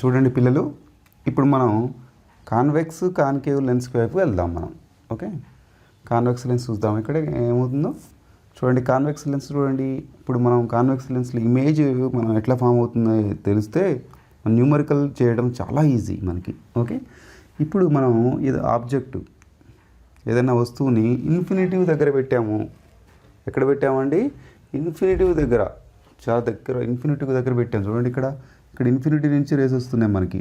చూడండి పిల్లలు, ఇప్పుడు మనం కాన్వెక్స్ కాన్కేవ్ లెన్స్ వైపు వెళ్దాం మనం. ఓకే, కాన్వెక్స్ లెన్స్ చూద్దాం. ఇక్కడ ఏమవుతుందో చూడండి. కాన్వెక్స్ లెన్స్ చూడండి. ఇప్పుడు మనం కాన్వెక్స్ లెన్స్లో ఇమేజ్ మనం ఎట్లా ఫామ్ అవుతుందో తెలిస్తే న్యూమరికల్ చేయడం చాలా ఈజీ మనకి. ఓకే, ఇప్పుడు మనం ఇది ఆబ్జెక్టు ఏదైనా వస్తువుని ఇన్ఫినిటివ్ దగ్గర పెట్టాము. ఎక్కడ పెట్టామండి? ఇన్ఫినిటివ్ దగ్గర, చాలా దగ్గర ఇన్ఫినిటివ్ దగ్గర పెట్టాము. చూడండి, ఇక్కడ ఇన్ఫినిటీ నుంచి రేస్ వస్తున్నాయి మనకి.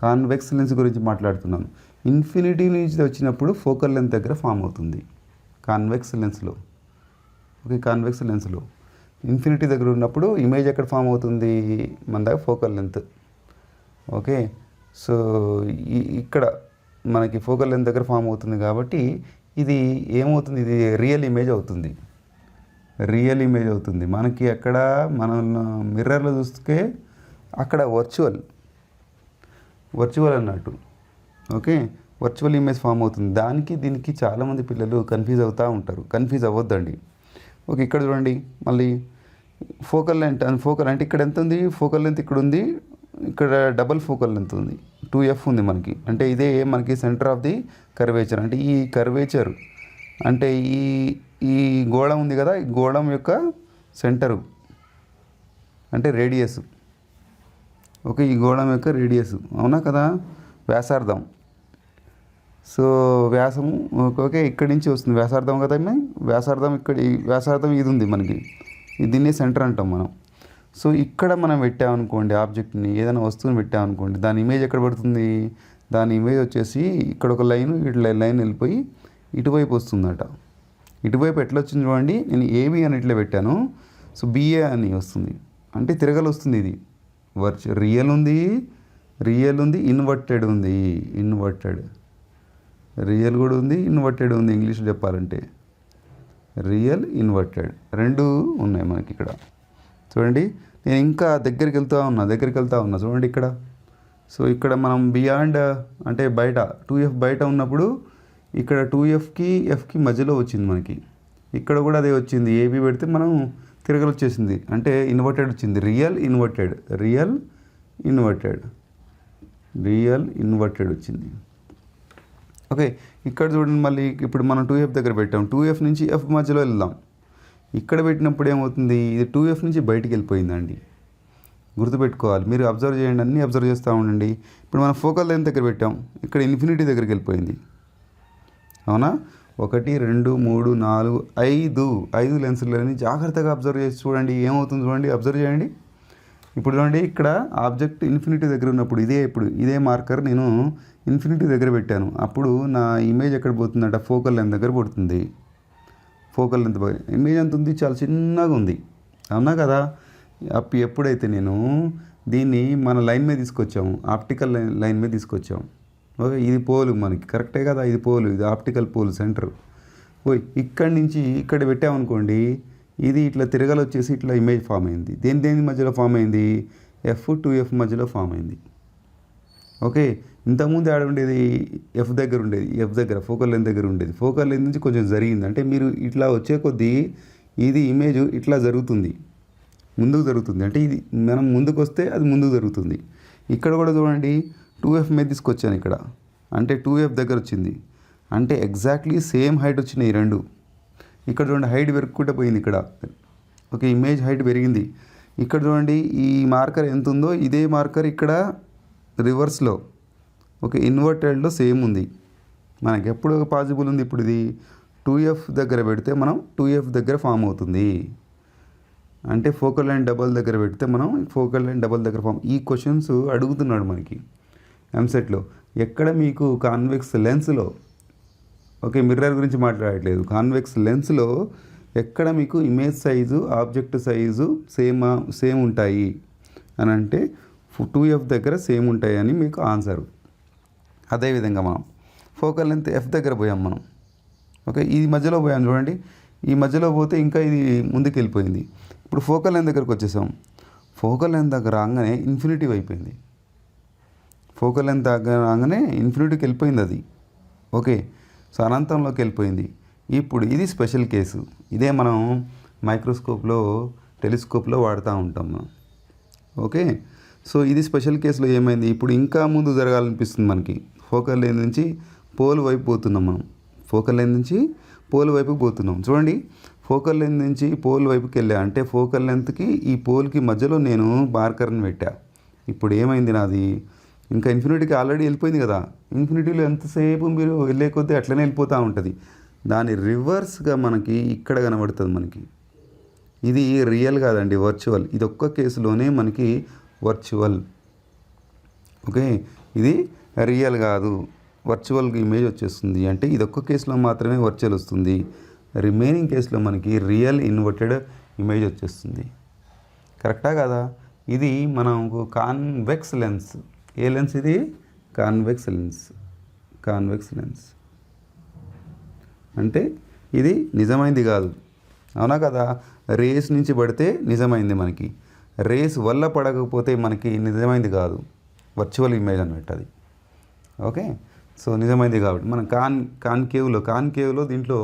కాన్వెక్స్ లెన్స్ గురించి మాట్లాడుతున్నాను. ఇన్ఫినిటీ నుంచి వచ్చినప్పుడు ఫోకల్ లెంత్ దగ్గర ఫామ్ అవుతుంది కాన్వెక్స్ లెన్స్లో. ఓకే, కాన్వెక్స్ లెన్స్లో ఇన్ఫినిటీ దగ్గర ఉన్నప్పుడు ఇమేజ్ ఎక్కడ ఫామ్ అవుతుంది? మన దగ్గర ఫోకల్ లెంత్. ఓకే, సో ఇక్కడ మనకి ఫోకల్ లెంత్ దగ్గర ఫామ్ అవుతుంది కాబట్టి ఇది ఏమవుతుంది? ఇది రియల్ ఇమేజ్ అవుతుంది. రియల్ ఇమేజ్ అవుతుంది మనకి. అక్కడ మనం మిర్రర్లో చూస్తే అక్కడ వర్చువల్ అన్నట్టు. ఓకే, వర్చువల్ ఇమేజ్ ఫామ్ అవుతుంది. దీనికి చాలామంది పిల్లలు కన్ఫ్యూజ్ అవుతూ ఉంటారు. కన్ఫ్యూజ్ అవ్వద్దండి. ఓకే, ఇక్కడ చూడండి, మళ్ళీ ఫోకల్ లెంత్ అంటే ఇక్కడ ఎంత ఉంది? ఫోకల్ లెంత్ ఇక్కడ ఉంది, ఇక్కడ డబల్ ఫోకల్ లెంత్ ఉంది, 2f ఉంది మనకి. అంటే ఇదే మనకి సెంటర్ ఆఫ్ ది కర్వేచర్. అంటే ఈ కర్వేచర్ అంటే ఈ గోళం ఉంది కదా, ఈ గోళం యొక్క సెంటరు అంటే రేడియస్. ఓకే, ఈ గోళం యొక్క రేడియస్, అవునా కదా? వ్యాసార్థం. సో వ్యాసము ఓకే ఇక్కడి నుంచి వస్తుంది వ్యాసార్థం కదా. వ్యాసార్థం ఇక్కడ, వ్యాసార్థం ఇది ఉంది మనకి, దీన్నే సెంటర్ అంటాం మనం. సో ఇక్కడ మనం పెట్టామనుకోండి ఆబ్జెక్ట్ని, ఏదైనా వస్తువుని పెట్టామనుకోండి, దాని ఇమేజ్ ఎక్కడ పడుతుంది? దాని ఇమేజ్ వచ్చేసి ఇక్కడ ఒక లైన్, ఇట్లా లైన్ వెళ్ళిపోయి ఇటువైపు వస్తుందట. ఇటువైపు ఎట్లా వచ్చింది చూడండి. నేను ఏబి అని ఇట్లా పెట్టాను, సో బిఏ అని వస్తుంది. అంటే తిరగలు వస్తుంది. ఇది రియల్ ఉంది, ఇన్వర్టెడ్ ఉంది. రియల్ కూడా ఉంది, ఇన్వర్టెడ్ ఉంది. ఇంగ్లీష్లో చెప్పాలంటే రియల్, ఇన్వర్టెడ్ రెండు ఉన్నాయి మనకి ఇక్కడ. చూడండి, నేను ఇంకా దగ్గరికి వెళ్తూ ఉన్నా చూడండి ఇక్కడ. సో ఇక్కడ మనం బియాండ్ అంటే బయట 2f బయట ఉన్నప్పుడు ఇక్కడ 2fకి fకి మధ్యలో వచ్చింది మనకి. ఇక్కడ కూడా అదే వచ్చింది. ఏబి పెడితే మనం తిరగలు వచ్చేసింది, అంటే ఇన్వర్టెడ్ వచ్చింది. రియల్ ఇన్వర్టెడ్ వచ్చింది. ఓకే, ఇక్కడ చూడండి, మళ్ళీ ఇప్పుడు మనం 2f దగ్గర పెట్టాం. 2f నుంచి f మధ్యలో వెళ్దాం. ఇక్కడ పెట్టినప్పుడు ఏమవుతుంది? ఇది 2f నుంచి బయటికి వెళ్ళిపోయిందండి. గుర్తుపెట్టుకోవాలి, మీరు అబ్జర్వ్ చేయండి, అన్నీ అబ్జర్వ్ చేస్తూ ఉండండి. ఇప్పుడు మనం ఫోకల్ లెంత్ దగ్గర పెట్టాం, ఇక్కడ ఇన్ఫినిటీ దగ్గరికి వెళ్ళిపోయింది, అవునా? 1 2 3 4 5 లెన్సులని జాగ్రత్తగా అబ్జర్వ్ చేసి చూడండి ఏమవుతుంది. చూడండి, అబ్జర్వ్ చేయండి. ఇప్పుడు చూడండి, ఇక్కడ ఆబ్జెక్ట్ ఇన్ఫినిటీ దగ్గర ఉన్నప్పుడు ఇదే మార్కర్ నేను ఇన్ఫినిటీ దగ్గర పెట్టాను. అప్పుడు నా ఇమేజ్ ఎక్కడ పోతుందంట? ఫోకల్ లెంత్ దగ్గర పడుతుంది. ఫోకల్ లెంత్ ఇమేజ్ ఎంత ఉంది? చాలా చిన్నగా ఉంది, అవునా కదా? ఎప్పుడైతే నేను దీన్ని మన లైన్ మీద తీసుకొచ్చాము, ఆప్టికల్ లైన్ మీద తీసుకొచ్చాము. ఓకే, ఇది పోలు మనకి, కరెక్టే కదా? ఇది పోలు, ఇది ఆప్టికల్ పోల్ సెంటర్. ఇక్కడి నుంచి ఇక్కడ పెట్టామనుకోండి, ఇది ఇట్లా తిరగలు వచ్చేసి ఇట్లా ఇమేజ్ ఫామ్ అయింది. దేని మధ్యలో ఫామ్ అయింది? f2f మధ్యలో ఫామ్ అయింది. ఓకే, ఇంతకుముందు ఆడ ఉండేది f దగ్గర ఫోకల్ లెంత్ దగ్గర ఉండేది. ఫోకల్ లెంత్ నుంచి కొంచెం జరిగింది. అంటే మీరు ఇట్లా వచ్చే కొద్దీ ఇది ఇమేజ్ ఇట్లా ముందుకు జరుగుతుంది. అంటే ఇది మనం ముందుకు వస్తే అది ముందుకు జరుగుతుంది. ఇక్కడ కూడా చూడండి, 2f మీద తీసుకొచ్చాను ఇక్కడ, అంటే 2f దగ్గర వచ్చింది. అంటే ఎగ్జాక్ట్లీ సేమ్ హైట్ వచ్చినాయి ఈ రెండు. ఇక్కడ చూడండి, హైట్ పెరుగుకుంటూ పోయింది ఇక్కడ. ఓకే, ఇమేజ్ హైట్ పెరిగింది. ఇక్కడ చూడండి, ఈ మార్కర్ ఎంత ఉందో ఇదే మార్కర్ ఇక్కడ రివర్స్లో, ఓకే, ఇన్వర్టెడ్లో సేమ్ ఉంది. మనకి ఎప్పుడు పాసిబుల్ ఉంది? ఇప్పుడు ఇది 2f దగ్గర పెడితే మనం 2f దగ్గర ఫామ్ అవుతుంది. అంటే ఫోకల్ లైన్ డబల్ దగ్గర పెడితే మనం ఫోకల్ లైన్ డబల్ దగ్గర ఫామ్. ఈ క్వశ్చన్స్ అడుగుతున్నాడు మనకి ఎంసెట్లో. ఎక్కడ మీకు కాన్వెక్స్ లెన్స్లో, ఓకే, మిర్రర్ గురించి మాట్లాడట్లేదు, కాన్వెక్స్ లెన్స్లో ఎక్కడ మీకు image size, object size same ఉంటాయి అని అంటే 2f దగ్గర సేమ్ ఉంటాయి అని మీకు ఆన్సరు. అదేవిధంగా మనం ఫోకల్ లెంత్ f దగ్గర పోయాం మనం. ఓకే, ఈ మధ్యలో పోయాం చూడండి. ఈ మధ్యలో పోతే ఇంకా ఇది ముందుకు వెళ్ళిపోయింది. ఇప్పుడు ఫోకల్ లెంత్ దగ్గరకు వచ్చేసాం. ఫోకల్ లెంత్ దగ్గర రాగానే ఇన్ఫినిటీ అయిపోయింది. ఫోకల్ లెంత్ దగ్గర రాగానే ఇన్ఫినిటీకి వెళ్ళిపోయింది అది. ఓకే, సో అనంతంలోకి వెళ్ళిపోయింది. ఇప్పుడు ఇది స్పెషల్ కేసు. ఇదే మనం మైక్రోస్కోప్లో, టెలిస్కోప్లో వాడుతూ ఉంటాం మనం. ఓకే, సో ఇది స్పెషల్ కేసులో ఏమైంది, ఇప్పుడు ఇంకా ముందు జరగాలనిపిస్తుంది మనకి. ఫోకల్ లెంత్ నుంచి పోల్ వైపు పోతున్నాం మనం. ఫోకల్ లెంత్ నుంచి పోల్ వైపుకి పోతున్నాం. చూడండి, ఫోకల్ లెంత్ నుంచి పోల్ వైపుకి వెళ్ళా అంటే ఫోకల్ లెంత్కి ఈ పోల్కి మధ్యలో నేను మార్కర్ని పెట్టా. ఇప్పుడు ఏమైంది నాది, ఇంకా ఇన్ఫినిటీకి ఆల్రెడీ వెళ్ళిపోయింది కదా. ఇన్ఫినిటీలో ఎంతసేపు మీరు వెళ్ళే కొద్దీ అట్లనే వెళ్ళిపోతూ ఉంటుంది. దాని రివర్స్గా మనకి ఇక్కడ కనబడుతుంది మనకి. ఇది రియల్ కాదండి, వర్చువల్. ఇది ఒక్క కేసులోనే మనకి వర్చువల్. ఓకే, ఇది రియల్ కాదు, వర్చువల్ ఇమేజ్ వచ్చేస్తుంది. అంటే ఇది ఒక్క కేసులో మాత్రమే వర్చువల్ వస్తుంది. రిమైనింగ్ కేసులో మనకి రియల్ ఇన్వర్టెడ్ ఇమేజ్ వచ్చేస్తుంది. కరెక్టా కదా. ఇది మనకు కాన్వెక్స్ లెన్స్. ఏ లెన్స్ ఇది? Convex lens. కాన్వెక్స్ లెన్స్ అంటే ఇది నిజమైంది కాదు, అవునా కదా. రేస్ నుంచి పడితే నిజమైంది మనకి, రేస్ వల్ల పడకపోతే మనకి నిజమైంది కాదు, వర్చువల్ ఇమేజ్ అన్నట్టు అది. ఓకే, సో నిజమైంది కాబట్టి మనం కాన్కేవ్లో దీంట్లో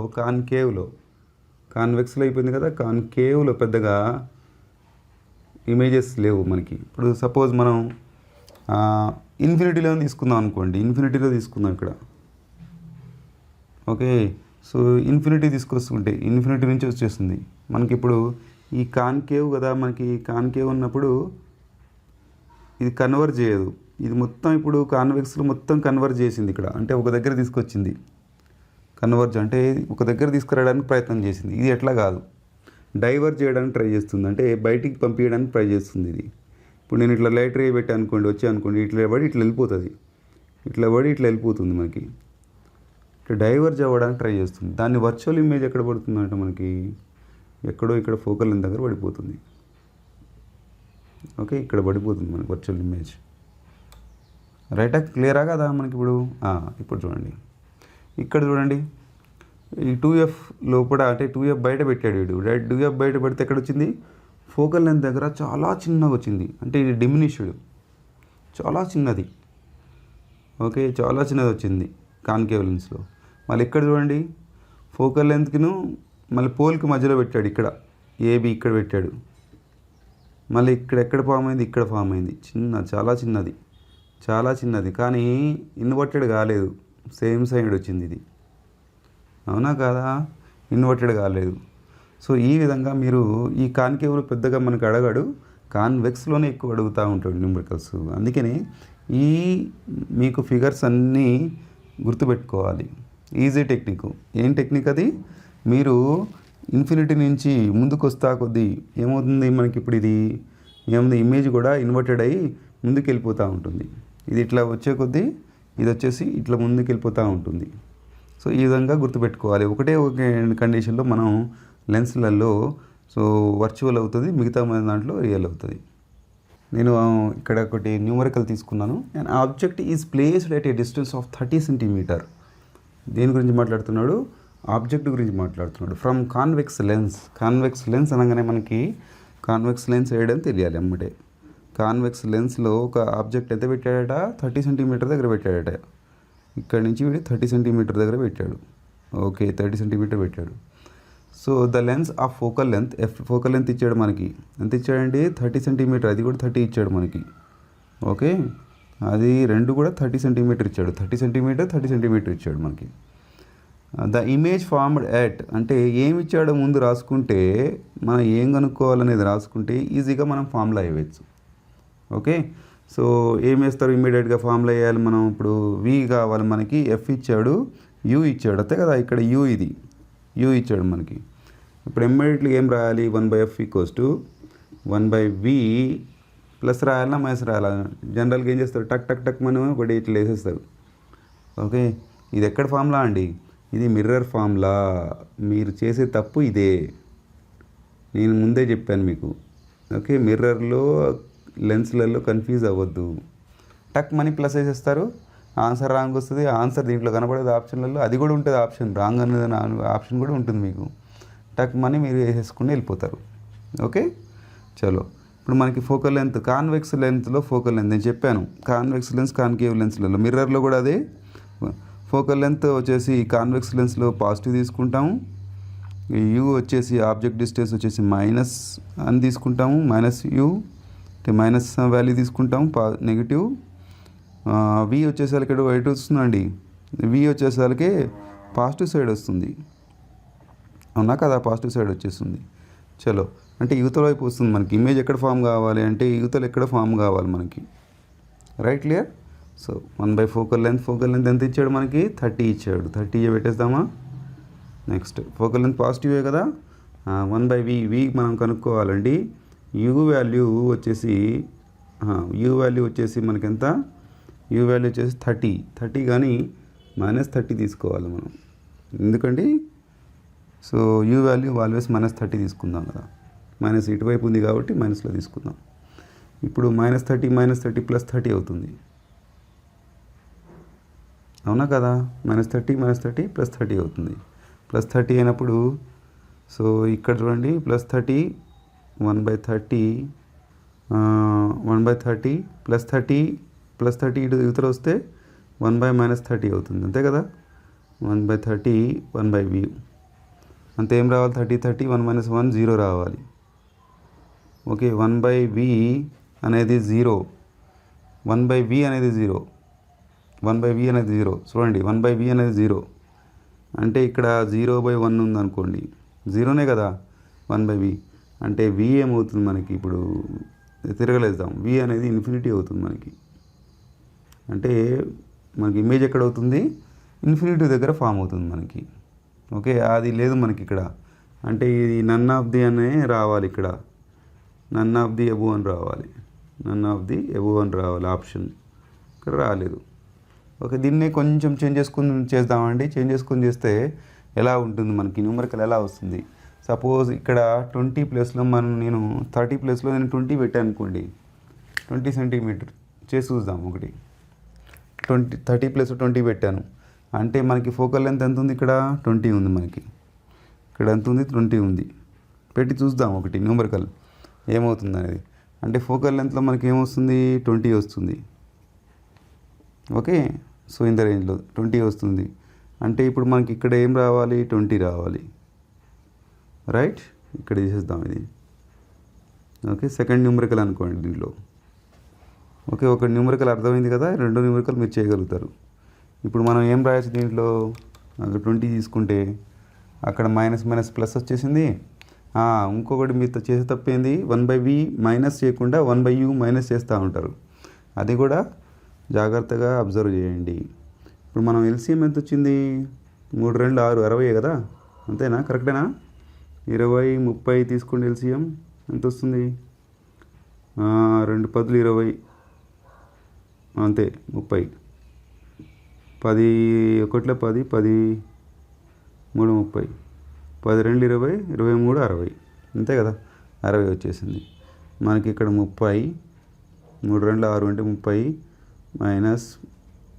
కాన్వెక్స్లో అయిపోయింది కదా. కాన్కేవ్లో పెద్దగా ఇమేజెస్ లేవు మనకి. ఇప్పుడు సపోజ్ మనం ఇన్ఫినిటీలో తీసుకుందాం అనుకోండి. ఇన్ఫినిటీలో తీసుకుందాం ఇక్కడ. ఓకే, సో ఇన్ఫినిటీ తీసుకొస్తుంటే ఇన్ఫినిటీ నుంచి వచ్చేస్తుంది మనకి. ఇప్పుడు ఈ కాన్కేవ్ కదా, మనకి కాన్కేవ్ ఉన్నప్పుడు ఇది కన్వర్ట్ చేయదు. ఇది మొత్తం ఇప్పుడు కాన్వెక్స్లో మొత్తం కన్వర్ట్ చేసింది ఇక్కడ. అంటే ఒక దగ్గర తీసుకొచ్చింది. కన్వర్జ్ అంటే ఒక దగ్గర తీసుకురావడానికి ప్రయత్నం చేసింది. ఇది ఎట్లా కాదు, డైవర్ట్ చేయడానికి ట్రై చేస్తుంది. అంటే బయటికి పంపించడానికి ట్రై చేస్తుంది ఇది. ఇప్పుడు నేను ఇట్లా లైట్ రే పెట్టి అనుకోండి, వచ్చి అనుకోండి, ఇట్లా పడి ఇట్లా వెళ్ళిపోతుంది, ఇట్లా పడి ఇట్లా వెళ్ళిపోతుంది మనకి. ఇట్లా డైవర్జ్ అవ్వడానికి ట్రై చేస్తుంది. దాన్ని వర్చువల్ ఇమేజ్ ఎక్కడ పడుతుంది అంటే మనకి ఎక్కడో ఇక్కడ ఫోకల్ లెంత్ దగ్గర పడిపోతుంది. ఓకే, ఇక్కడ పడిపోతుంది మనకి వర్చువల్ ఇమేజ్. రైటా, క్లియరా కదా మనకి ఇప్పుడు. ఇప్పుడు చూడండి, ఇక్కడ చూడండి, ఈ 2F లోపల అంటే 2F బయట పెట్టాడు వీడు. 2F బయట పెడితే ఎక్కడ వచ్చింది, ఫోకల్ లెంత్ దగ్గర చాలా చిన్నగా వచ్చింది. అంటే ఇది డిమినిష్డ్, చాలా చిన్నది. ఓకే, చాలా చిన్నది వచ్చింది కాన్కేవ్ లెన్స్లో. మళ్ళీ ఇక్కడ చూడండి, ఫోకల్ లెంత్కిను మళ్ళీ పోల్కి మధ్యలో పెట్టాడు. ఇక్కడ ఏబి ఇక్కడ పెట్టాడు. మళ్ళీ ఇక్కడ ఎక్కడ ఫామ్ అయింది, ఇక్కడ ఫామ్ అయింది. చాలా చిన్నది కానీ ఇన్వర్టెడ్ కాలేదు, సేమ్ సైడ్ వచ్చింది ఇది. అవునా కాదా, ఇన్వర్టెడ్ కాలేదు. సో ఈ విధంగా మీరు ఈ కాన్కేవ్లో పెద్దగా మనకు అడగాడు, కాన్వెక్స్లోనే ఎక్కువ అడుగుతూ ఉంటాడు న్యూమరికల్స్. అందుకని ఈ మీకు ఫిగర్స్ అన్నీ గుర్తుపెట్టుకోవాలి. Easy technique. ఏం టెక్నిక్ అది, మీరు ఇన్ఫినిటీ నుంచి ముందుకు వస్తా కొద్దీ ఏమవుతుంది మనకి, ఇప్పుడు ఇది ఏముంది, ఇమేజ్ కూడా ఇన్వర్టెడ్ అయ్యి ముందుకు వెళ్ళిపోతూ ఉంటుంది. ఇది ఇట్లా వచ్చే కొద్దీ ఇది వచ్చేసి ఇట్లా ముందుకు వెళ్ళిపోతూ ఉంటుంది. సో ఈ విధంగా గుర్తుపెట్టుకోవాలి. ఒకటే కండిషన్లో మనం లెన్స్లలో సో వర్చువల్ అవుతుంది, మిగతా దాంట్లో రియల్ అవుతుంది. నేను ఇక్కడ ఒకటి న్యూమరికల్ తీసుకున్నాను. And object is placed at a distance of 30 centimetre. దేని గురించి మాట్లాడుతున్నాడు, ఆబ్జెక్ట్ గురించి మాట్లాడుతున్నాడు. ఫ్రమ్ కాన్వెక్స్ లెన్స్ అనగానే మనకి కాన్వెక్స్ లెన్స్ వేయడం తెలియాలి అమ్మటే. కాన్వెక్స్ లెన్స్లో ఒక ఆబ్జెక్ట్ ఎంత పెట్టాడట, 30 సెంటీమీటర్ దగ్గర పెట్టాడట. ఇక్కడ నుంచి వీడు 30 సెంటీమీటర్ దగ్గర పెట్టాడు. ఓకే, 30 సెంటీమీటర్ పెట్టాడు. So the lens of focal length ఇచ్చాడు మనకి. ఎంత ఇచ్చాడండి, 30 సెంటీమీటర్. అది కూడా 30 ఇచ్చాడు మనకి. ఓకే, అది రెండు కూడా 30 సెంటీమీటర్ ఇచ్చాడు. 30 సెంటీమీటర్ ఇచ్చాడు మనకి. ద ఇమేజ్ ఫార్మ్డ్ ఎట్ అంటే ఏమి ఇచ్చాడో ముందు రాసుకుంటే, మనం ఏం కనుక్కోవాలనేది రాసుకుంటే ఈజీగా మనం ఫార్ములా వేయవచ్చు. ఓకే, సో ఏం వేస్తారు, ఇమీడియట్గా ఫార్ములా వేయాలి మనం. ఇప్పుడు వి కావాలి మనకి, ఎఫ్ ఇచ్చాడు, యూ ఇచ్చాడు, అంతే కదా. ఇక్కడ యూ, ఇది యూ ఇచ్చాడు మనకి. ఇప్పుడు ఇమ్మీడియట్లీ ఏం రాయాలి, 1/f = 1/v ప్లస్ రాయాలన్నా మైనస్ రాయాలా. జనరల్గా ఏం చేస్తారు, టక్ టక్ టక్ మనం ఒకటి ఇట్లా వేసేస్తారు. ఓకే, ఇది ఎక్కడ ఫార్ములా అండి, ఇది మిర్రర్ ఫార్ములా. మీరు చేసే తప్పు ఇదే, నేను ముందే చెప్పాను మీకు. ఓకే, మిర్రర్లో లెన్స్లలో కన్ఫ్యూజ్ అవ్వద్దు. టక్ మనీ ప్లస్ వేసేస్తారు, ఆన్సర్ రాంగ్ వస్తుంది. ఆన్సర్ దీంట్లో కనబడేది ఆప్షన్లలో, అది కూడా ఉంటుంది ఆప్షన్, రాంగ్ అనేది ఆప్షన్ కూడా ఉంటుంది మీకు. టక్ మనీ మీరు వేసేసుకుని వెళ్ళిపోతారు. ఓకే, చలో. ఇప్పుడు మనకి ఫోకల్ లెంత్, కాన్వెక్స్ లెన్త్లో ఫోకల్ లెంత్ నేను చెప్పాను. కాన్వెక్స్ లెన్స్, కాన్కేవ్ లెన్స్లలో, మిర్రర్లో కూడా అదే. ఫోకల్ లెంత్ వచ్చేసి కాన్వెక్స్ లెన్స్లో పాజిటివ్ తీసుకుంటాము. యూ వచ్చేసి ఆబ్జెక్ట్ డిస్టెన్స్ వచ్చేసి మైనస్ అని తీసుకుంటాము, -u. అంటే మైనస్ వాల్యూ తీసుకుంటాం నెగిటివ్. వి వచ్చేసరికి ఎటు వస్తుందండి, వి వచ్చేసరికి పాజిటివ్ సైడ్ వస్తుంది, అవునా కదా, పాజిటివ్ సైడ్ వచ్చేస్తుంది. చలో, అంటే యువతల వైపు వస్తుంది మనకి. ఇమేజ్ ఎక్కడ ఫామ్ కావాలి అంటే యువతలు ఎక్కడ ఫామ్ కావాలి మనకి. Right, clear. So 1/4 focal length ఎంత ఇచ్చాడు మనకి, 30 ఇచ్చాడు. 30 పెట్టేద్దామా. నెక్స్ట్ ఫోకల్ లెంత్ పాజిటివే కదా, 1/v మనం కనుక్కోవాలండి. యూ వాల్యూ వచ్చేసి మనకి ఎంత, యూ వాల్యూ వచ్చేసి 30 కానీ -30 తీసుకోవాలి మనం. ఎందుకండి, సో యూ వాల్యూ ఆల్వేస్ -30 తీసుకుందాం కదా, మైనస్ ఇటువైపు ఉంది కాబట్టి మైనస్లో తీసుకుందాం. ఇప్పుడు -30 +30 అవుతుంది, అవునా కదా. -30 +30 అవుతుంది. +30 అయినప్పుడు సో ఇక్కడ చూడండి, +30 1/30 +30 ఇటు యువతల వస్తే 1/-30 అవుతుంది, అంతే కదా. 1/30 1/v అంతే. ఏం రావాలి, 30 1 - 1 0 రావాలి. ఓకే, 1/v అనేది 0, 1/v అనేది 0, 1/v అనేది 0. చూడండి 1/v అనేది 0 అంటే ఇక్కడ 0/1 ఉందనుకోండి, 0నే కదా 1/v అంటే v ఏమవుతుంది మనకి. ఇప్పుడు తిరగలేద్దాం, v అనేది ఇన్ఫినిటీ అవుతుంది మనకి. అంటే మనకి ఇమేజ్ ఎక్కడ అవుతుంది, ఇన్ఫినిటీ దగ్గర ఫామ్ అవుతుంది మనకి. ఓకే, అది లేదు మనకి ఇక్కడ. అంటే ఇది నన్ ఆఫ్ ది అనే రావాలి, ఇక్కడ నన్ ఆఫ్ ది ఎబోవ్ అని రావాలి, నన్ ఆఫ్ ది ఎబోవ్ అని రావాలి ఆప్షన్, ఇక్కడ రాలేదు. ఓకే, దీన్నే కొంచెం చేంజ్ చేసుకుని చేద్దామండి. చేంజ్ చేసుకుని చేస్తే ఎలా ఉంటుంది మనకి, న్యూమరికల్ ఎలా వస్తుంది. సపోజ్ ఇక్కడ 20 ప్లేస్లో నేను 30 ప్లేస్లో నేను 20 పెట్టాను అనుకోండి, 20 సెంటీమీటర్ చేసి చూద్దాం. ఒకటి 30 ప్లేస్ 20 పెట్టాను అంటే మనకి ఫోకల్ లెంత్ ఎంత ఉంది, ఇక్కడ 20 ఉంది మనకి, ఇక్కడ ఎంత ఉంది 20 ఉంది. పెట్టి చూద్దాం ఒకటి న్యూమరికల్ ఏమవుతుంది అనేది. అంటే ఫోకల్ లెంత్లో మనకి ఏమొస్తుంది, 20 వస్తుంది. ఓకే, సో ఇంత రేంజ్లో 20 వస్తుంది. అంటే ఇప్పుడు మనకి ఇక్కడ ఏం రావాలి, 20 రావాలి. రైట్, ఇక్కడ చేసేద్దాం ఇది. ఓకే, సెకండ్ న్యూమరికల్ అనుకోండి దీంట్లో. ఓకే, ఒక న్యూమరికల్ అర్థమైంది కదా, రెండో న్యూమరికల్ మీరు చేయగలుగుతారు. ఇప్పుడు మనం ఏం రాయొచ్చు దీంట్లో, అక్కడ 20 తీసుకుంటే అక్కడ మైనస్ వచ్చేసింది. ఇంకొకటి మీతో చేసే తప్పేంది, 1/v మైనస్ చేయకుండా 1/u మైనస్ చేస్తూ ఉంటారు. అది కూడా జాగ్రత్తగా అబ్జర్వ్ చేయండి. ఇప్పుడు మనం ఎల్సిఎం ఎంత వచ్చింది, 3 2 6 60 కదా, అంతేనా, కరెక్టేనా. 20 30 తీసుకోండి, ఎల్సిఎం ఎంత వస్తుంది, 2 10 20 అంతే 30, 10 1 10 10 3 30, 10 2 20 23 60 అంతే కదా, 60 వచ్చేసింది మనకి. ఇక్కడ 30 3 2 6 అంటే 30 మైనస్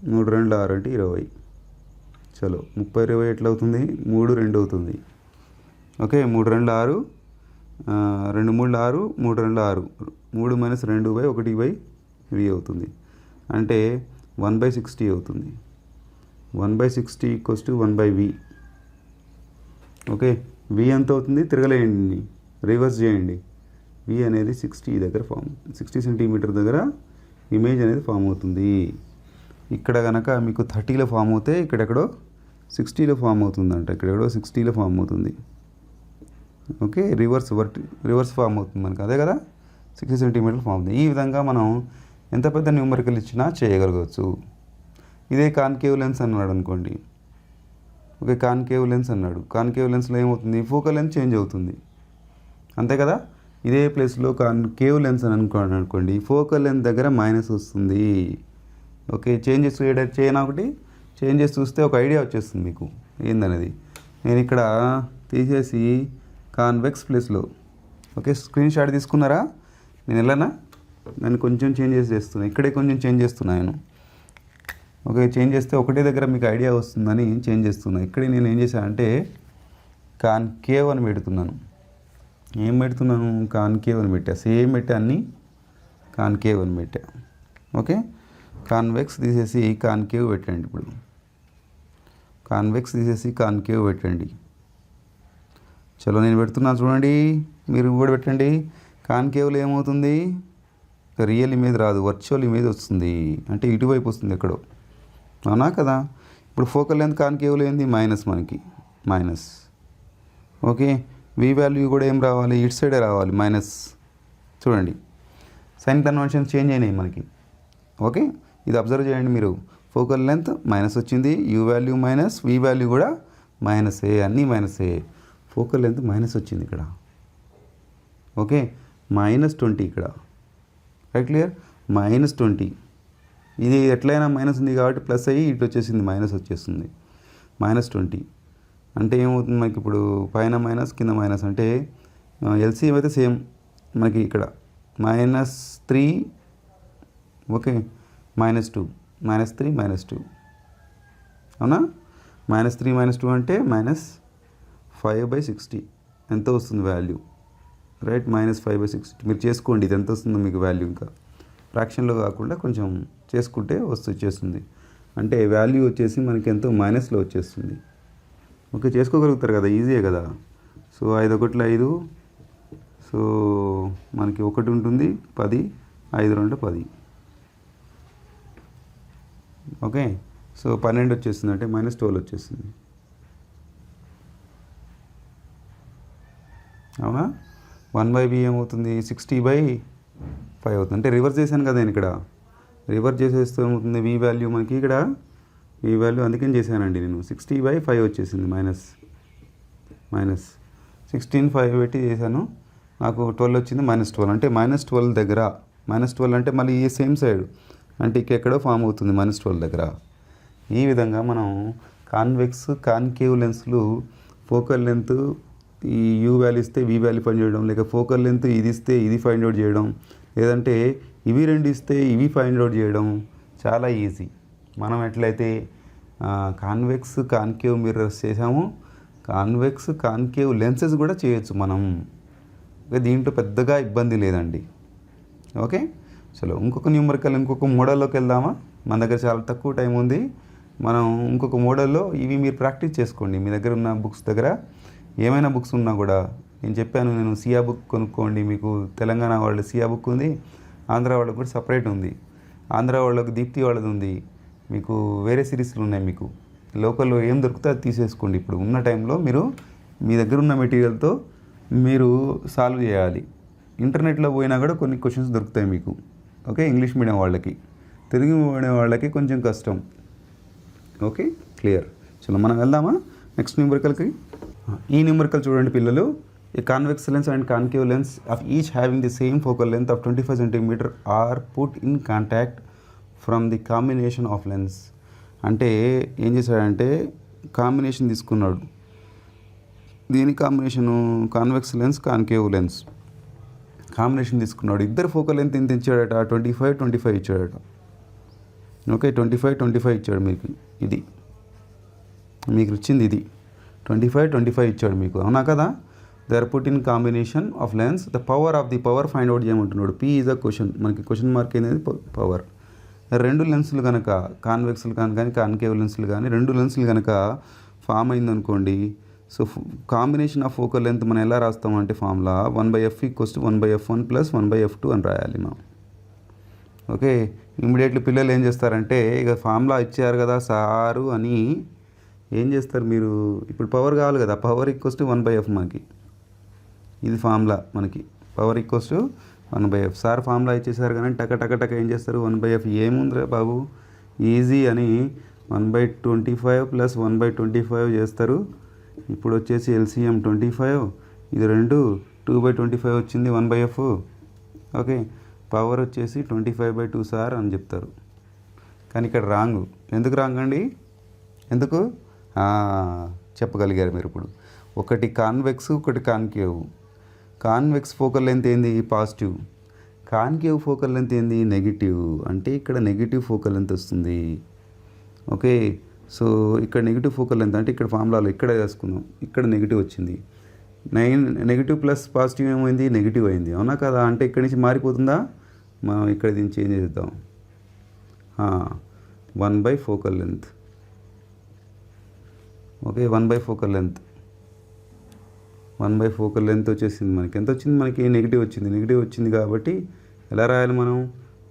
3 2 6 అంటే 20. చలో 30 20 ఎట్లా అవుతుంది, 3 2 అవుతుంది. ఓకే, 3 2 6 2 3 6 3 2 6 3 మైనస్ 2/1/v అవుతుంది. అంటే 1/60 అవుతుంది. 1/60 = 1/v. ఓకే, v ఎంత అవుతుంది, తిరగలేయండి, రివర్స్ చేయండి. v అనేది 60 దగ్గర 60 సెంటీమీటర్ దగ్గర ఇమేజ్ అనేది ఫామ్ అవుతుంది. ఇక్కడ కనుక మీకు 30లో ఫామ్ అవుతే ఇక్కడెక్కడో 60లో ఫామ్ అవుతుందంట, ఇక్కడెక్కడో 60లో ఫామ్ అవుతుంది. ఓకే, రివర్స్ ఫామ్ అవుతుంది మనకి, అదే కదా 60 సెంటీమీటర్లు ఫామ్ అవుతుంది. ఈ విధంగా మనం ఎంత పెద్ద న్యూమరికల్ ఇచ్చినా చేయగలగవచ్చు. ఇదే కాన్కేవ్ లెన్స్ అన్నాడు అనుకోండి. ఓకే, కాన్కేవ్ లెన్స్ అన్నాడు. కాన్కేవ్ లెన్స్లో ఏమవుతుంది, ఫోకల్ లెన్స్ చేంజ్ అవుతుంది, అంతే కదా. ఇదే ప్లేస్లో కాన్కేవ్ లెన్స్ అని అనుకోండి, ఫోకల్ లెన్స్ దగ్గర మైనస్ వస్తుంది. ఓకే, చేంజెస్ చేయనా ఒకటి, చేంజెస్ చూస్తే ఒక ఐడియా వచ్చేస్తుంది మీకు ఏందనేది. నేను ఇక్కడ తీసేసి కాన్వెక్స్ ప్లేస్లో, ఓకే, స్క్రీన్ షాట్ తీసుకున్నారా, నేను వెళ్ళనా, నేను కొంచెం చేంజెస్ చేస్తున్నాను, ఇక్కడే కొంచెం చేంజ్ చేస్తున్నాను. ఓకే, చేంజ్ చేస్తే ఒకటే దగ్గర మీకు ఐడియా వస్తుందని చేంజ్ చేస్తున్నాను. ఇక్కడే నేను ఏం చేశానంటే కాన్కేవ్ అని పెడుతున్నాను. ఏం పెడుతున్నాను, కాన్కేవ్ అని పెట్టా, సేమ్ పెట్టా, అన్నీ కాన్కేవ్ అని పెట్టా. ఓకే, కాన్వెక్స్ తీసేసి కాన్కేవ్ పెట్టండి. ఇప్పుడు కాన్వెక్స్ తీసేసి కాన్కేవ్ పెట్టండి. చలో నేను పెడుతున్నాను చూడండి, మీరు కూడా పెట్టండి. కాన్కేవ్లో ఏమవుతుంది, రియల్ ఇమేజ్ రాదు, వర్చువల్ ఇమేజ్ వస్తుంది. అంటే ఇటువైపు వస్తుంది ఎక్కడో, అవునా కదా. ఇప్పుడు ఫోకల్ లెంత్ కాన్కేవ్లో ఏంది మైనస్, మనకి మైనస్. ఓకే, వి వాల్యూ కూడా ఏం రావాలి, ఇటు సైడే రావాలి మైనస్. చూడండి సైన్ కన్వెన్షన్ చేంజ్ అయినాయి మనకి. ఓకే, ఇది అబ్జర్వ్ చేయండి మీరు. ఫోకల్ లెంత్ మైనస్ వచ్చింది, u value minus, v value కూడా మైనసే, అన్నీ మైనసే. ఫోకల్ లెంత్ మైనస్ వచ్చింది ఇక్కడ. ఓకే, -20 ఇక్కడ. Right, clear. -20 ఇది ఎట్లయినా మైనస్ ఉంది కాబట్టి ప్లస్ అయ్యి ఇటు వచ్చేసింది, మైనస్ వచ్చేస్తుంది. -20 అంటే ఏమవుతుంది మనకి ఇప్పుడు, పైన మైనస్ కింద మైనస్. అంటే ఎల్సిఎం అయితే సేమ్ మనకి ఇక్కడ -3, ఓకే, -2, -3, -2, అవునా. -3 -2 అంటే -5/60 ఎంత వస్తుంది వాల్యూ, రైట్. -5/60 మీరు చేసుకోండి, ఇది ఎంత వస్తుందో మీకు వాల్యూ. ఇంకా ఫ్రాక్షన్లో కాకుండా కొంచెం చేసుకుంటే వచ్చేస్తుంది. అంటే వాల్యూ వచ్చేసి మనకి ఎంతో మైనస్లో వచ్చేస్తుంది. ఓకే, చేసుకోగలుగుతారు కదా, ఈజీయే కదా. సో 5 1 5, సో మనకి 1 ఉంటుంది 10, 5 2 10. ఓకే, సో 12 వచ్చేస్తుంది, అంటే -12 వచ్చేస్తుంది, అవునా. 1/b ఏమవుతుంది, 60/5 అవుతుంది. అంటే రివర్స్ చేశాను కదా నేను ఇక్కడ, రివర్స్ చేసేస్తే ఏమవుతుంది, వి వాల్యూ మనకి ఇక్కడ, వి వాల్యూ అందుకని చేశానండి నేను. 60/5 వచ్చేసింది, మైనస్ 16/5 పెట్టి చేశాను, నాకు 12 వచ్చింది. -12 అంటే -12 దగ్గర, -12 అంటే మళ్ళీ ఈ సేమ్ సైడ్, అంటే ఎక్కడో ఫామ్ అవుతుంది -12 దగ్గర. ఈ విధంగా మనం కాన్వెక్స్ కాన్కేవ్ లెన్స్లు ఫోకల్ లెంత్ ఈ యూ వాల్యూ ఇస్తే వి వాల్యూ ఫైండ్ చేయడం, లేక ఫోకల్ లెంత్ ఇది ఇస్తే ఇది ఫైండ్ అవుట్ చేయడం, లేదంటే ఇవి రెండు ఇస్తే ఇవి ఫైండ్ అవుట్ చేయడం చాలా ఈజీ. మనం ఎట్లయితే కాన్వెక్స్ కాన్కేవ్ మిర్రర్స్ చేసాము, కాన్వెక్స్ కాన్కేవ్ లెన్సెస్ కూడా చేయొచ్చు మనం. దీంట్లో పెద్దగా ఇబ్బంది లేదండి. ఓకే, చలో ఇంకొక న్యూమరికల్, ఇంకొక మోడల్లోకి వెళ్దామా. మన దగ్గర చాలా తక్కువ టైం ఉంది. మనం ఇంకొక మోడల్లో ఇవి మీరు ప్రాక్టీస్ చేసుకోండి. మీ దగ్గర ఉన్న బుక్స్ దగ్గర ఏమైనా బుక్స్ ఉన్నా కూడా, నేను చెప్పాను నేను సియా బుక్ కొనుక్కోండి. మీకు తెలంగాణ వాళ్ళ సియా బుక్ ఉంది, ఆంధ్ర వాళ్ళకి కూడా సపరేట్ ఉంది. ఆంధ్ర వాళ్ళకి దీప్తి వాళ్ళది ఉంది. మీకు వేరే సిరీస్లు ఉన్నాయి. మీకు లోకల్లో ఏం దొరికితే అది తీసేసుకోండి. ఇప్పుడు ఉన్న టైంలో మీరు మీ దగ్గర ఉన్న మెటీరియల్తో మీరు సాల్వ్ చేయాలి. ఇంటర్నెట్లో పోయినా కూడా కొన్ని క్వశ్చన్స్ దొరుకుతాయి మీకు. ఓకే, ఇంగ్లీష్ మీడియం వాళ్ళకి, తెలుగు మీడియం వాళ్ళకి కొంచెం కష్టం. Okay, clear. చలో మనం వెళ్దామా నెక్స్ట్ న్యూమరికల్కి. ఈ న్యూమరికల్ చూడండి పిల్లలు. A convex lens and concave lens of each having the same focal length of 25 cm are put in contact from the combination of lens. అంటే ఏం చేశాడంటే కాంబినేషన్ తీసుకున్నాడు. దీని combination convex lens concave lens combination తీసుకున్నాడు. ఇద్దరు focal length ఎంత ఇచ్చాడట, 25 ఇచ్చాడట. Okay, 25 ఇచ్చాడు మీకు. ఇది మీకు వచ్చింది, ఇది 25 ఇచ్చాడు మీకు, అవునా కదా. They are put in combination of lens, the power of the power find out చేయమంటున్నాడు. పీ ఈజ్ అ క్వశ్చన్, మనకి క్వశ్చన్ మార్క్ అనేది పవర్. రెండు లెన్సులు కనుక, కాన్వెక్స్లు కానీ కాన్కేవ్ లెన్సులు కానీ, రెండు లెన్సులు కనుక ఫామ్ అయిందనుకోండి. So combination of focal length మనం ఎలా రాస్తామంటే ఫార్ములా 1/f = 1/f1 + 1/f2 అని రాయాలి మనం. ఓకే, ఇమ్మీడియట్లీ పిల్లలు ఏం చేస్తారంటే, ఇక ఫార్ములా ఇచ్చారు కదా సారు అని ఏం చేస్తారు మీరు, ఇప్పుడు పవర్ కావాలి కదా, పవర్ = 1/f మనకి. ఇది ఫార్ములా మనకి, పవర్ = 1/f. సార్ ఫార్ములా ఇచ్చేసారు కానీ టక ఏం చేస్తారు, 1/f ఏముందిరా బాబు ఈజీ అని 1/25 + 1/25 చేస్తారు. ఇప్పుడు వచ్చేసి ఎల్సిఎం 25, ఇది 2/25 వచ్చింది 1/f. ఓకే, పవర్ వచ్చేసి 25/2 సార్ అని చెప్తారు. కానీ ఇక్కడ రాంగ్. ఎందుకు రాంగ్ అండి, ఎందుకు చెప్పగలిగారు మీరు ఇప్పుడు. ఒకటి కాన్వెక్స్, ఒకటి కాన్కేవ్. కాన్వెక్స్ ఫోకల్ లెంత్ ఏంది, పాజిటివ్. కాన్కేవ్ ఫోకల్ లెంత్ ఏంది, నెగిటివ్. అంటే ఇక్కడ నెగిటివ్ ఫోకల్ లెంత్ వస్తుంది. ఓకే, సో ఇక్కడ నెగిటివ్ ఫోకల్ లెంత్ అంటే ఇక్కడ ఫార్ములాలో ఇక్కడ వేసుకుందాం, ఇక్కడ నెగిటివ్ వచ్చింది. నెగిటివ్ ప్లస్ పాజిటివ్ ఏమైంది, నెగిటివ్ అయింది, అవునా కదా. అంటే ఇక్కడి నుంచి మారిపోతుందా, మనం ఇక్కడ దీన్ని చేంజ్ చేద్దాం. 1/4 focal length. Okay, 1/4 focal length. 1/4 focal length వచ్చేసింది మనకి. ఎంత వచ్చింది మనకి, నెగిటివ్ వచ్చింది. నెగిటివ్ వచ్చింది కాబట్టి ఎలా రాయాలి మనం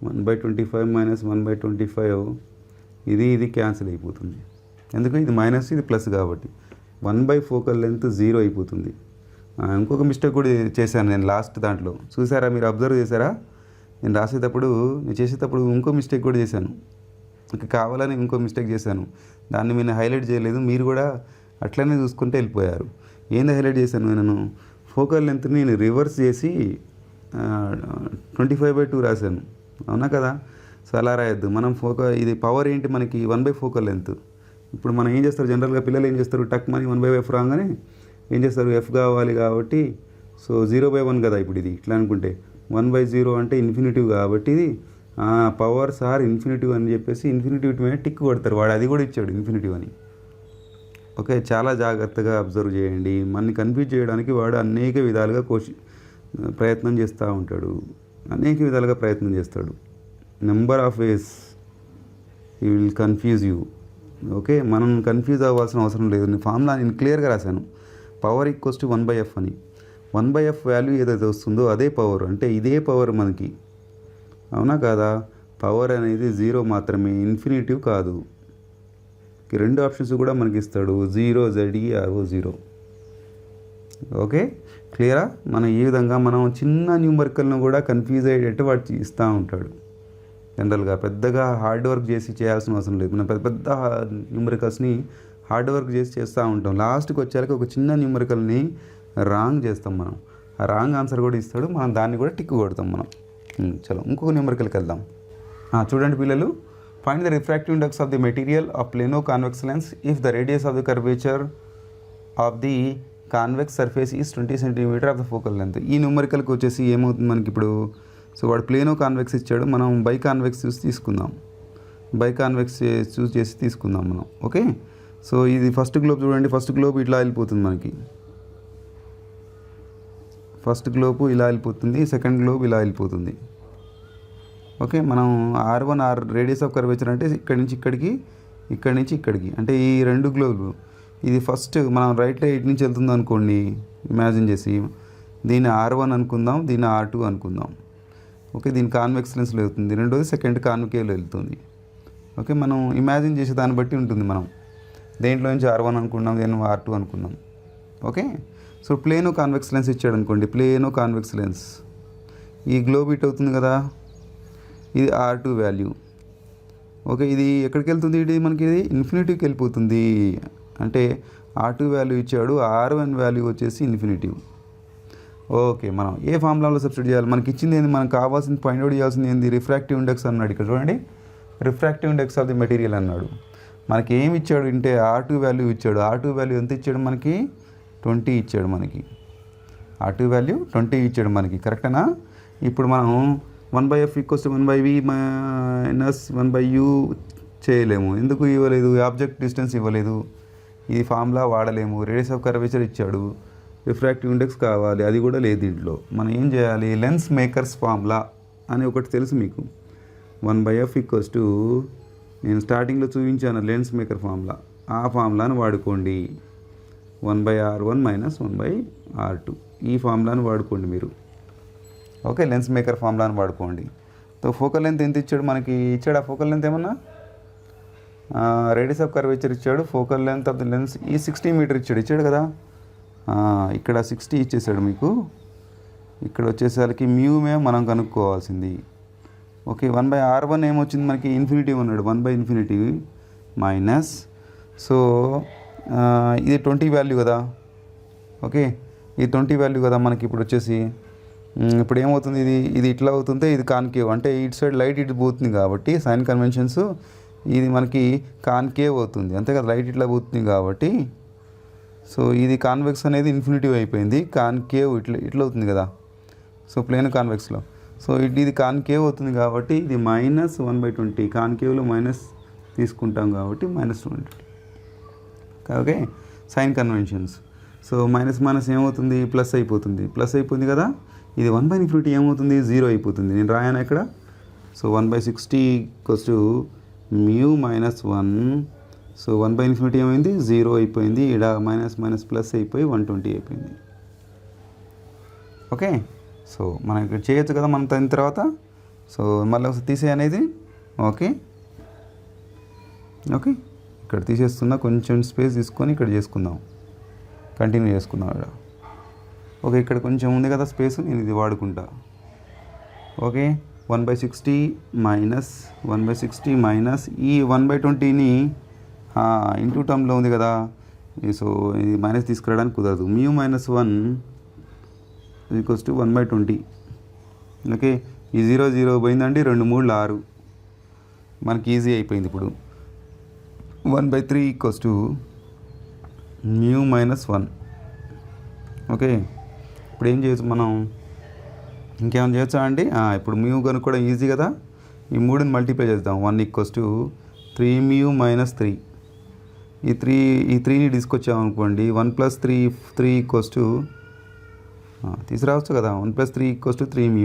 1/25 మైనస్ 1/25 ఇది క్యాన్సిల్ అయిపోతుంది. ఎందుకు ఇది మైనస్ ఇది ప్లస్ కాబట్టి 1/4 ఫోకల్ లెంత్ 0 అయిపోతుంది. ఇంకొక మిస్టేక్ కూడా చేశాను నేను లాస్ట్ దాంట్లో, చూసారా మీరు అబ్జర్వ్ చేశారా? నేను చేసేటప్పుడు ఇంకో మిస్టేక్ కూడా చేశాను, కావాలని ఇంకో మిస్టేక్ చేశాను. దాన్ని నేను హైలైట్ చేయలేదు, మీరు కూడా అట్లనే చూసుకుంటే వెళ్ళిపోయారు. ఏంది హైలైట్ చేశాను నేను? ఫోకల్ లెంత్ని నేను రివర్స్ చేసి 25/2 రాశాను, అవునా కదా? సో అలా రాయొద్దు మనం. ఇది పవర్ ఏంటి మనకి 1/4 ఫోకల్ లెంత్. ఇప్పుడు మనం ఏం చేస్తారు జనరల్గా పిల్లలు ఏం చేస్తారు, టక్ మనీ 1/f రాగానే ఏం చేస్తారు, ఎఫ్ కావాలి కాబట్టి సో 0/1 కదా. ఇప్పుడు ఇది ఇట్లా అనుకుంటే 1/0 అంటే ఇన్ఫినిటివ్ కాబట్టి ఇది పవర్స్ ఆర్ ఇన్ఫినిటివ్ అని చెప్పేసి ఇన్ఫినిటివ్ మీద టిక్ కొడతారు. వాడు అది కూడా ఇచ్చాడు ఇన్ఫినిటివ్ అని. ఓకే, చాలా జాగ్రత్తగా అబ్జర్వ్ చేయండి. మనని కన్ఫ్యూజ్ చేయడానికి వాడు అనేక విధాలుగా ప్రయత్నం చేస్తూ ఉంటాడు, అనేక విధాలుగా ప్రయత్నం చేస్తాడు. Number of ways he will confuse you. Okay, మనం కన్ఫ్యూజ్ అవ్వాల్సిన అవసరం లేదు. నేను ఫార్ములా నేను క్లియర్గా రాశాను, పవర్ ఈక్వల్స్ టు 1/f అని. 1/f వాల్యూ ఏదైతే వస్తుందో అదే పవర్, అంటే ఇదే పవర్ మనకి, అవునా కాదా? పవర్ అనేది 0 మాత్రమే, ఇన్ఫినిటివ్ కాదు. ఈ రెండు ఆప్షన్స్ కూడా మనకి ఇస్తాడు, 0 ZERO 0. ఓకే, క్లియరా? మనం ఈ విధంగా మనం చిన్న న్యూమరికల్ను కూడా కన్ఫ్యూజ్ అయ్యేటట్టు వాడు ఇస్తూ ఉంటాడు. జనరల్గా పెద్దగా హార్డ్ వర్క్ చేసి చేయాల్సిన అవసరం లేదు. మనం పెద్ద న్యూమరికల్స్ని హార్డ్ వర్క్ చేసి చేస్తూ ఉంటాం. లాస్ట్కి వచ్చేసరికి ఒక చిన్న న్యూమరికల్ని రాంగ్ చేస్తాం మనం. ఆ రాంగ్ ఆన్సర్ కూడా ఇస్తాడు, మనం దాన్ని కూడా టిక్ కొడతాం మనం. చలో ఇంకొక న్యూమరికల్కి వెళ్దాం. చూడండి పిల్లలు, find the refractive index of the material of plano convex lens if the radius of the curvature of the convex surface is 20 centimetre of the focal length. ఈ న్యూమరికల్కి వచ్చేసి ఏమవుతుంది మనకి ఇప్పుడు, సో వాడు ప్లేనో కాన్వెక్స్ ఇచ్చాడు, మనం బై కాన్వెక్స్ చూసి తీసుకుందాం. బై కాన్వెక్స్ చూస్ చేసి తీసుకుందాం మనం. ఓకే, సో ఇది ఫస్ట్ గ్లోబ్ చూడండి, ఫస్ట్ గ్లోబ్ ఇట్లా వెళ్ళిపోతుంది మనకి. ఫస్ట్ గ్లోబ్ ఇలా వెళ్ళిపోతుంది, సెకండ్ గ్లోబ్ ఇలా వెళ్ళిపోతుంది. ఓకే, మనం R1 రేడియస్ ఆఫ్ కర్వేచర్ అంటే ఇక్కడి నుంచి ఇక్కడికి, ఇక్కడి నుంచి ఇక్కడికి, అంటే ఈ రెండు గ్లోబులు. ఇది ఫస్ట్ మనం రైట్లో ఇటు నుంచి వెళ్తుంది అనుకోండి, ఇమాజిన్ చేసి దీన్ని R1 అనుకుందాం, దీన్ని R2 అనుకుందాం. ఓకే, దీని కాన్వెక్స్ లెన్స్లో వెళ్తుంది, రెండోది సెకండ్ కాన్కేవ్లో వెళ్తుంది. ఓకే, మనం ఇమాజిన్ చేసే దాన్ని బట్టి ఉంటుంది. మనం దేంట్లో నుంచి R1 అనుకున్నాం, దేని R2 అనుకున్నాం. Okay, so plano convex lens ఇచ్చాడు అనుకోండి, ప్లేనో కాన్వెక్స్ లెన్స్, ఈ గ్లోబ్ ఇట్ అవుతుంది కదా, ఇది R2 వాల్యూ. ఓకే, ఇది ఎక్కడికి వెళ్తుంది, ఇది మనకి ఇది ఇన్ఫినిటివ్కి వెళ్ళిపోతుంది. అంటే R2 వాల్యూ ఇచ్చాడు, R1 వాల్యూ వచ్చేసి ఇన్ఫినిటివ్. ఓకే, మనం ఏ ఫార్ములాలో సబ్స్టిట్యూట్ చేయాలి? మనకి ఇచ్చింది ఏంది, మనకు కావాల్సింది ఫైండ్ అవుట్ చేయాల్సింది ఏంది, రిఫ్రాక్టివ్ ఇండెక్స్ అన్నాడు. ఇక్కడ చూడండి, refractive index of the material అన్నాడు. మనకి ఏమి ఇచ్చాడు అంటే R2 వాల్యూ ఇచ్చాడు. R2 వాల్యూ ఎంత ఇచ్చాడు మనకి, 20 ఇచ్చాడు మనకి. R2 వాల్యూ 20 ఇచ్చాడు మనకి, కరెక్టేనా? ఇప్పుడు మనం 1/f equals to 1/v minus 1/u చేయలేము. ఎందుకు ఇవ్వలేదు, ఆబ్జెక్ట్ డిస్టెన్స్ ఇవ్వలేదు, ఈ ఫార్ములా వాడలేము. రేడియస్ ఆఫ్ కర్వేచర్ ఇచ్చాడు, రిఫ్రాక్టివ్ ఇండెక్స్ కావాలి, అది కూడా లేదు దీంట్లో. మనం ఏం చేయాలి, లెన్స్ మేకర్స్ ఫార్ములా అని ఒకటి తెలుసు మీకు. 1/f ఈక్వల్స్ టు, నేను స్టార్టింగ్లో చూపించాను లెన్స్ మేకర్ ఫార్ములా, ఆ ఫార్ములాను వాడుకోండి. 1/r1 మైనస్ 1/r2, ఈ ఫార్ములాను వాడుకోండి మీరు. ఓకే, లెన్స్ మేకర్ ఫార్ములాను వాడుకోండి. సో ఫోకల్ లెంత్ ఎంత ఇచ్చాడు మనకి, ఇచ్చాడు ఆ ఫోకల్ లెంత్ ఏమన్నా, రేడియస్ ఆఫ్ కర్వేచర్ ఇచ్చాడు, focal length of the lens ఈ 60 మీటర్ ఇచ్చాడు కదా. ఇక్కడ 60 ఇచ్చేసాడు మీకు. ఇక్కడ వచ్చేసరికి మ్యూమే మనం కనుక్కోవాల్సింది. ఓకే, 1/r1 ఏమొచ్చింది మనకి, ఇన్ఫినిటివ్ అన్నాడు, 1/∞ మైనస్, సో ఇది 20 వాల్యూ కదా. ఓకే, ఇది 20 వాల్యూ కదా మనకి. ఇప్పుడు వచ్చేసి ఇప్పుడు ఏమవుతుంది, ఇది ఇట్లా అవుతుంటే ఇది కాన్కేవ్, అంటే ఇటు సైడ్ లైట్ ఇటు పోతుంది కాబట్టి సైన్ కన్వెన్షన్స్, ఇది మనకి కాన్కేవ్ అవుతుంది, అంతే కదా, లైట్ ఇట్లా పోతుంది కాబట్టి. సో ఇది కాన్వెక్స్ అనేది ఇన్ఫినిటివ్ అయిపోయింది, కాన్కేవ్ ఇట్లా అవుతుంది కదా. సో ప్లేన్ కాన్వెక్స్లో, సో ఇది కాన్కేవ్ అవుతుంది కాబట్టి ఇది -1/20, కాన్కేవ్లో మైనస్ తీసుకుంటాం కాబట్టి -20. Okay, sign conventions. So minus ఏమవుతుంది, ప్లస్ అయిపోతుంది, ప్లస్ అయిపోయింది కదా. ఇది 1/∞ ఏమవుతుంది, 0 అయిపోతుంది. నేను రాయాను ఇక్కడ. So 1/60 equals to mu -1. So 1/∞ ఏమైంది, 0 అయిపోయింది. ఇక్కడ మైనస్ ప్లస్ అయిపోయి 120 అయిపోయింది. ఓకే, సో మనం ఇక్కడ చేయొచ్చు కదా మనం దాని తర్వాత. సో మళ్ళీ ఒకసారి తీసే అనేది ఓకే ఓకే ఇక్కడ తీసేస్తున్నా, కొంచెం స్పేస్ తీసుకొని ఇక్కడ చేసుకుందాం, కంటిన్యూ చేసుకుందాం ఇక్కడ. ఓకే ఇక్కడ కొంచెం ఉంది కదా స్పేస్, నేను ఇది వాడుకుంటా. ఓకే 1/60 మైనస్ 1/60 మైనస్ ఈ 1/20ని ఇంటూ టర్మ్లో ఉంది కదా, సో ఇది మైనస్ తీసుకురావడానికి కుదరదు. μ - 1 = 1/20. ఓకే ఈ 0 పోయిందండి, 2 3 6, మనకి ఈజీ అయిపోయింది. ఇప్పుడు 1/3 = μ - 1. ఓకే ఇప్పుడు ఏం చేయొచ్చు మనం, ఇంకేమైనా చేయొచ్చా అండి? ఇప్పుడు μ కనుక్కోవడం ఈజీ కదా, ఈ 3ని మల్టిప్లై చేద్దాం. 1 = 3μ - 3. ఈ 3ని తీసుకొచ్చామనుకోండి, 1 + 3 తీసుకురావచ్చు కదా, 1 + 3 = 3μ.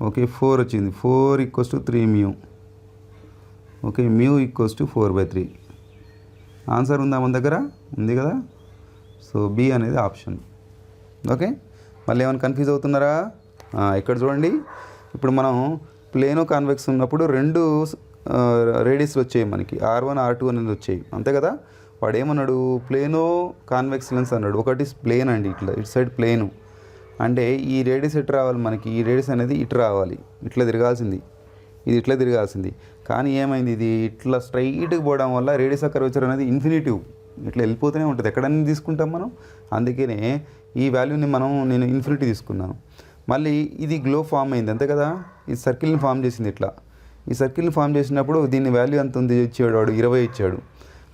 ఓకే 4 వచ్చింది, 4 = 3μ. ఓకే μ = 4/3. ఆన్సర్ ఉందా మన దగ్గర? ఉంది కదా. సో బి అనేది ఆప్షన్. ఓకే మళ్ళీ ఏమైనా కన్ఫ్యూజ్ అవుతున్నారా? ఇక్కడ చూడండి, ఇప్పుడు మనం ప్లేనో కాన్వెక్స్ ఉన్నప్పుడు 2 రేడియస్లు వచ్చాయి మనకి, R1 R2 అనేది వచ్చాయి, అంతే కదా. వాడు ఏమన్నాడు, ప్లేనో కాన్వెక్స్ లెన్స్ అన్నాడు. ఒకటి ప్లేన్ అండి, ఇటు సైడ్ ప్లేను అంటే ఈ రేడియస్ ఎటు రావాలి మనకి, ఈ రేడియస్ అనేది ఇటు రావాలి, ఇట్లా తిరగాల్సింది, ఇది ఇట్లా తిరగాల్సింది. కానీ ఏమైంది, ఇది ఇట్లా స్ట్రైట్గా పోవడం వల్ల రేడియస్ ఆఫ్ కర్వేచర్ అనేది ఇన్ఫినిటివ్, ఇట్లా వెళ్ళిపోతూనే ఉంటుంది, ఎక్కడన్నీ తీసుకుంటాం మనం. అందుకనే ఈ వాల్యూని నేను ఇన్ఫినిటీ తీసుకున్నాను. మళ్ళీ ఇది గ్లో ఫామ్ అయింది, అంతే కదా. ఈ సర్కిల్ని ఫామ్ చేసింది ఇట్లా. ఈ సర్కిల్ని ఫామ్ చేసినప్పుడు దీని వాల్యూ ఎంత ఉంది ఇచ్చాడు వాడు, 20 ఇచ్చాడు.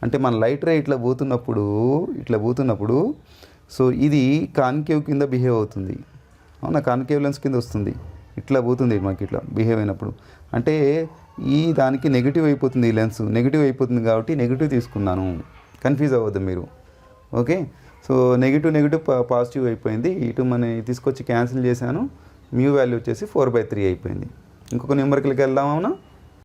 అంటే మన లైట్ రే ఇట్లా పోతున్నప్పుడు సో ఇది కాన్కేవ్ కింద బిహేవ్ అవుతుంది, అవునా, కాన్కేవ్ లెన్స్ కింద వస్తుంది, ఇట్లా పోతుంది మనకి, ఇట్లా బిహేవ్ అయినప్పుడు. అంటే ఈ దానికి నెగిటివ్ అయిపోతుంది, ఈ లెన్స్ నెగిటివ్ అయిపోతుంది కాబట్టి నెగిటివ్ తీసుకున్నాను. కన్ఫ్యూజ్ అవ్వద్దు మీరు. ఓకే సో నెగిటివ్ పాజిటివ్ అయిపోయింది, ఇటు తీసుకొచ్చి క్యాన్సిల్ చేశాను, μ వాల్యూ వచ్చేసి 4/3 అయిపోయింది. ఇంకొక న్యూమరికల్కి వెళ్దాం అవునా.